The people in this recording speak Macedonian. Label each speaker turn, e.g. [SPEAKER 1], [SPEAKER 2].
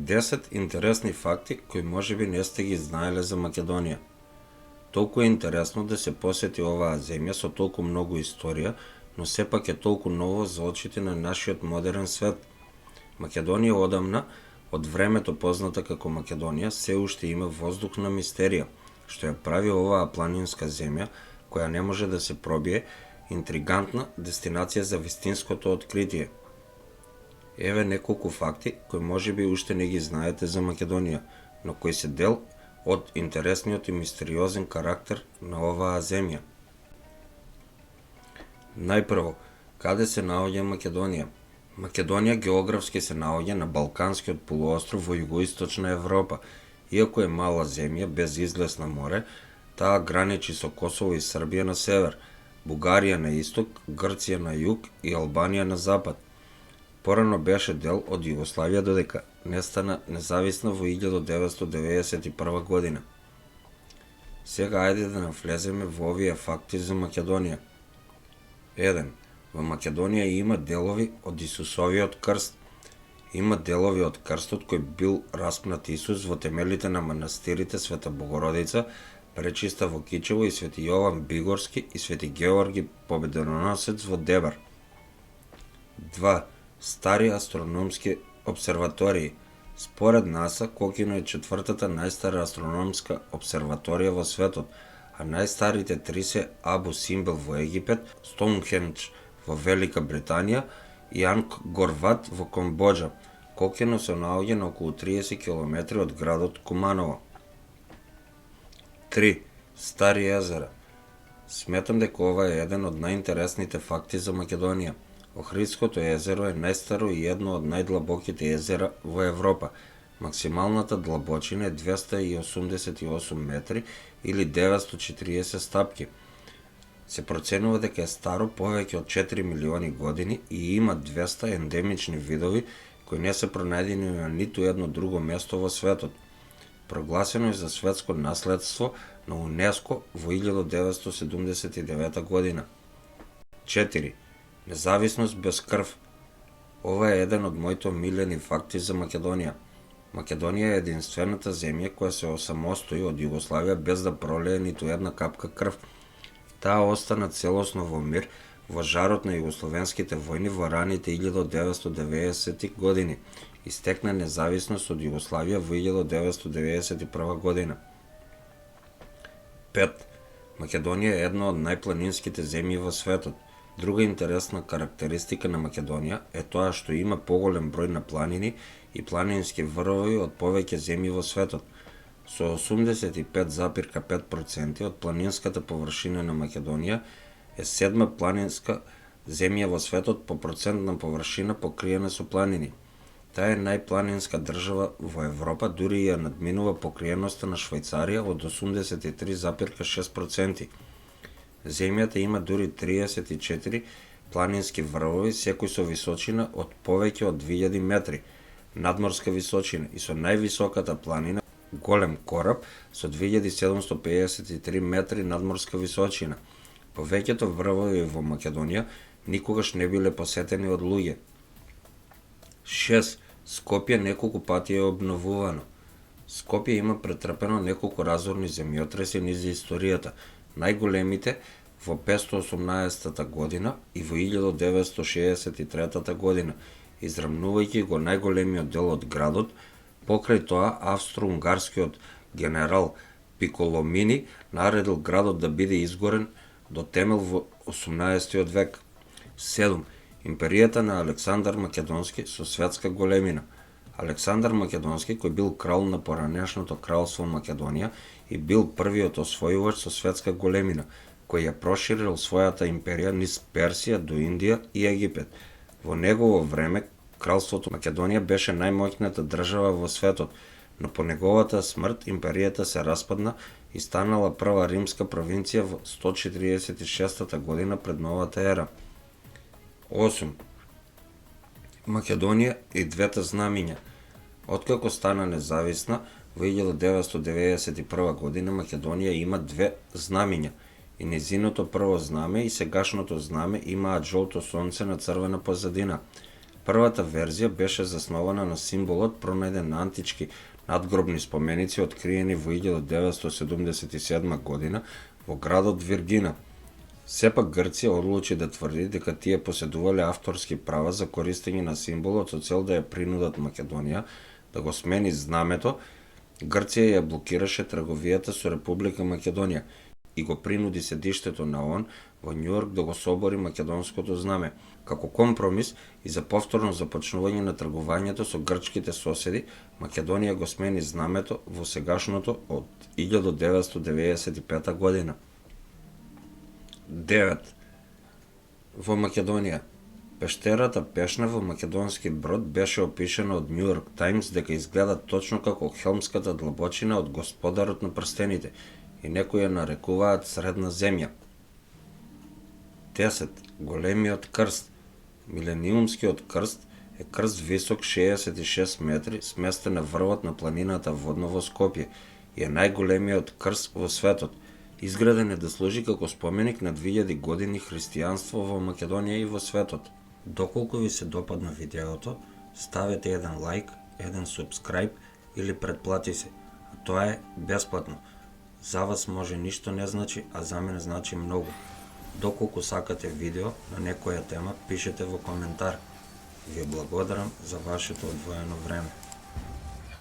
[SPEAKER 1] 10 интересни факти кои можеби не сте ги знаеле за Македонија. Толку е интересно да се посети оваа земја со толку многу историја, но сепак е толку ново за очите на нашиот модерен свет. Македонија одамна, од времето позната како Македонија, се уште има воздух на мистерија, што ја прави оваа планинска земја, која не може да се пробие, интригантна дестинација за вистинското откритие. Еве неколку факти кои можеби уште не ги знаете за Македонија, но кои се дел од интересниот и мистериозен карактер на оваа земја. Најпрво, каде се наоѓа Македонија? Македонија географски се наоѓа на Балканскиот полуостров во југоисточна Европа. Иако е мала земја без излез на море, таа граничи со Косово и Србија на север, Бугарија на исток, Грција на југ и Албанија на запад. Порано беше дел од Југославија додека не стана независна во 1991 година. Сега ајде да навлеземе во овие факти за Македонија. 1. Во Македонија има делови од Исусовиот крст. Има делови од крстот кој бил распнат Исус во темелите на манастирите Света Богородица, Пречиста во Кичево и Свети Јован Бигорски и Свети Георги Победоносец во Дебар. 2. Стари астрономски обсерватории. Според НАСА, Кокино е четвртата најстара астрономска обсерваторија во светот, а најстарите три се Абу Симбел во Египет, Стоунхендж во Велика Британија и Ангкор-Ват во Камбоџа. Кокино се наоѓа на околу 30 км од градот Куманово. 3. Стари езера. Сметам дека ова е еден од најинтересните факти за Македонија. Охридското езеро е најстаро и едно од најдлабоките езера во Европа. Максималната длабочина е 288 метри или 940 стапки. Се проценува дека е старо повеќе од 4 милиони години и има 200 ендемични видови кои не се пронајдени на ниту едно друго место во светот. Прогласено е за светско наследство на УНЕСКО во 1979 година. 4. Независност без крв. Ова е еден од моите омилени факти за Македонија. Македонија е единствената земја која се осамостои од Југославија без да пролее ниту една капка крв. Таа остана целосно во мир во жарот на југословенските војни во раните 1990 години и стекна независност од Југославија во 1991 година. 5. Македонија е една од најпланинските земји во светот. Друга интересна карактеристика на Македонија е тоа што има поголем број на планини и планински врвови од повеќе земји во светот. Со 85,5% од планинската површина на Македонија е седма планинска земја во светот по процентна површина покриена со планини. Таа е најпланинска држава во Европа, дури ја надминува покриеноста на Швајцарија од 83,6%. Земјата има дури 34 планински врвови, секој со височина од повеќе од 2000 метри надморска височина и со највисоката планина Голем кораб со 2753 метри надморска височина. Повеќето врвови во Македонија никогаш не биле посетени од луѓе. 6. Скопје неколку пати е обновувано. Скопје има претрпено неколку разорни земјотреси низ историјата, најголемите во 518 година и во 1963 година, израмнувајќи го најголемиот дел од градот. Покрај тоа, австро-унгарскиот генерал Пиколомини наредил градот да биде изгорен до темел во 18 век. 7. Империјата на Александар Македонски со светска големина. Александар Македонски, кој бил крал на поранешното кралство Македонија и бил првиот освојувач со светска големина, кој ја проширил својата империја низ Персија до Индија и Египет. Во негово време кралството Македонија беше најмоćната држава во светот, но по неговата смрт империјата се распадна и станала прва римска провинција во 146 година пред новата ера. 8. Македонија и двете знамиња. Откако стана независна, во 1991 година Македонија има две знамиња и незиното прво знаме и сегашното знаме имаат жолто сонце на црвена позадина. Првата верзија беше заснована на символот пронајден на антички надгробни споменици откриени во 1977 година во градот Виргина. Сепак Грција одлучи да тврди дека тие поседувале авторски права за користење на символот со цел да ја принудат Македонија да го смени знамето. Грција ја блокираше трговијата со Република Македонија и го принуди седиштето на ООН во Њујорк да го собори македонското знаме. Како компромис и за повторно започнување на тргувањето со грчките соседи, Македонија го смени знамето во сегашното од 1995 година. 9. Во Македонија. Пештерата Пешна во македонски брод беше опишана од New York Times дека изгледа точно како хелмската длабочина од Господарот на прстените и некои ја нарекуваат средна земја. 10. Големиот крст. Милениумскиот крст е крст висок 66 метри, сместен на врвот на планината Водно во Скопје и е најголемиот крст во светот. Изграден е да служи како споменик на 2000 години христијанство во Македонија и во светот. Доколку ви се допадна видеото, ставете еден лайк, еден субскрайб или претплати се, а тоа е бесплатно. За вас може ништо не значи, а за мене значи многу. Доколку сакате видео на некоја тема, пишете во коментар. Ви благодарам за вашето одвоено време.